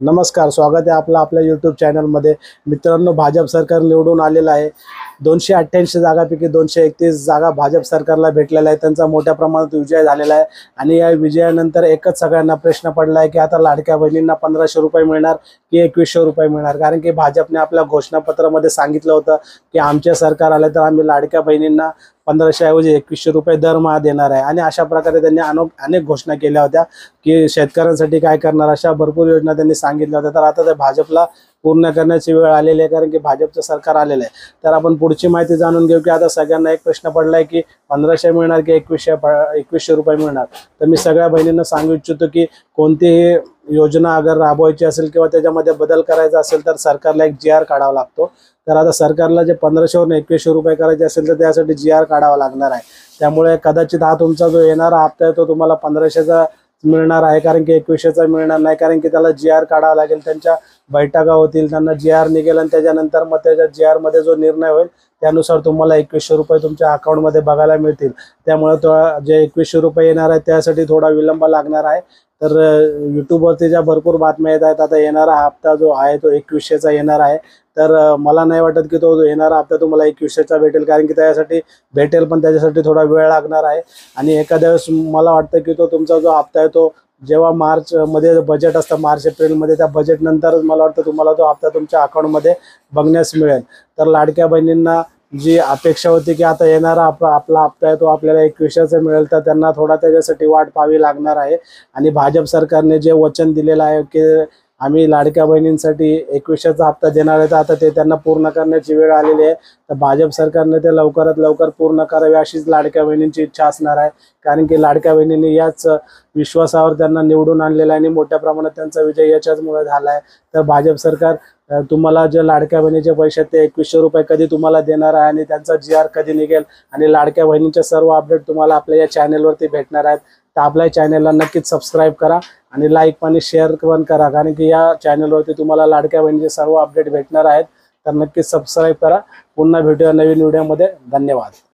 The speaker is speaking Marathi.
नमस्कार, स्वागत आहे आपलं आपल्या यूट्यूब चॅनलमध्ये. मित्रांनो, भाजप सरकार निवडून आलेलं आहे. 288 जागापैकी 231 जागा भाजप सरकारला भेटलेल्या आहेत. त्यांचा मोठ्या प्रमाणात विजय झालेला आहे. आणि या विजयानंतर एकच सगळ्यांना प्रश्न पडला आहे की आता लाडक्या बहिणींना 1500 रुपये मिळणार की 2100 रुपये मिळणार. कारण की भाजपने आपल्या घोषणापत्रामध्ये सांगितलं होतं की आमचे सरकार आले तर आम्ही लाडक्या बहिणींना 1500 ऐवजी 2100 रुपये दरमहा देणार आहे. आणि अशा प्रकारे त्यांनी अनेक घोषणा केल्या होत्या की शेतकऱ्यांसाठी काय करणार, अशा भरपूर योजना त्यांनी सांगितल्या होत्या. तर आता ते भाजपला पूर्ण करण्याची वेळ आलेली आहे, कारण की भाजपचं सरकार आलेलं आहे. तर आपण पुढची माहिती जाणून घेऊ की आता सगळ्यांना एक प्रश्न पडलाय की 1500 मिळणार की 2100 रुपये मिळणार. तर मी सगळ्या बहिणींना सांगू इच्छितो की कोणतीही योजना अगर राबवायची असेल किंवा त्याच्यामध्ये बदल करायचा असेल तर सरकारला एक GR काढावा लागतो. तर आता सरकारला जे 1500 वरून 2100 रुपये करायचे असेल तर त्यासाठी GR काढावा लागणार आहे. त्यामुळे कदाचित हा तुमचा जो येणारा हप्ता आहे तो तुम्हाला 1500चा मिळणार आहे, कारण की 2100चा मिळणार नाही. कारण की त्याला GR काढावा लागेल, त्यांच्या बैठका होतील, त्यांना GR निघेल आणि त्याच्यानंतर मग त्याच्या GR मध्ये जो निर्णय होईल त्यानुसार तुम्हाला 2100 रुपये तुमच्या अकाउंटमध्ये बघायला मिळतील. त्यामुळे तो जे 2100 रुपये येणार आहे त्यासाठी थोडा विलंब लागणार आहे. तर यूट्यूबवरती ज्या भरपूर बातम्या येत आहेत, आता येणारा हप्ता जो आहे तो 2100चा येणार आहे. तर मला नाही वाटत की तो येणारा हप्ता तुम्हाला 2100चा भेटेल, कारण की त्यासाठी भेटेल पण त्याच्यासाठी थोडा वेळ लागणार आहे. आणि एखाद्या वेळेस मला वाटतं की तो तुमचा जो हप्ता आहे तो जेव्हा मार्चमध्ये बजेट असतं, मार्च एप्रिलमध्ये, त्या बजेटनंतर मला वाटतं तुम्हाला तो हप्ता तुमच्या अकाउंटमध्ये बघण्यास मिळेल. तर लाडक्या बहिणींना जी अपेक्षा होती की आता येणारा आपला हप्ता आहे तो आपल्याला 2100चा मिळेल, तर त्यांना थोडा त्याच्यासाठी वाट पाहावी लागणार आहे. आणि भाजप सरकारने जे वचन दिलेलं आहे की आम्ही लाडक्या बहिणींसाठी 2100चा हप्ता देणार आहे, तर आता ते त्यांना पूर्ण करण्याची वेळ आलेली आहे. तर भाजप सरकारने ते लवकरात लवकर पूर्ण करावे अशीच लाडक्या बहिणींची इच्छा असणार आहे. कारण की लाडक्या बहिणींनी याच विश्वासावर त्यांना निवडून आणलेलं आहे आणि मोठ्या प्रमाणात त्यांचा विजय याच्याचमुळे झाला आहे. तर भाजप सरकार तुम्हाला जे लाडक्या बहिणीचे पैसे ते 2100 रुपये कधी तुम्हाला देणार आहे आणि त्यांचा GR कधी निघेल आणि लाडक्या बहिणींचे सर्व अपडेट तुम्हाला आपल्या या चॅनेलवरती भेटणार आहेत. तर आपल्या चॅनेलला नक्कीच सबस्क्राईब करा आणि लाईक आणि शेअर पण करा, कारण की या चॅनलवरती तुम्हाला लाडक्या बहिणीचे सर्व अपडेट भेटणार आहेत. तर नक्कीच सबस्क्राईब करा. पुन्हा भेटूया नवीन व्हिडिओमध्ये. धन्यवाद.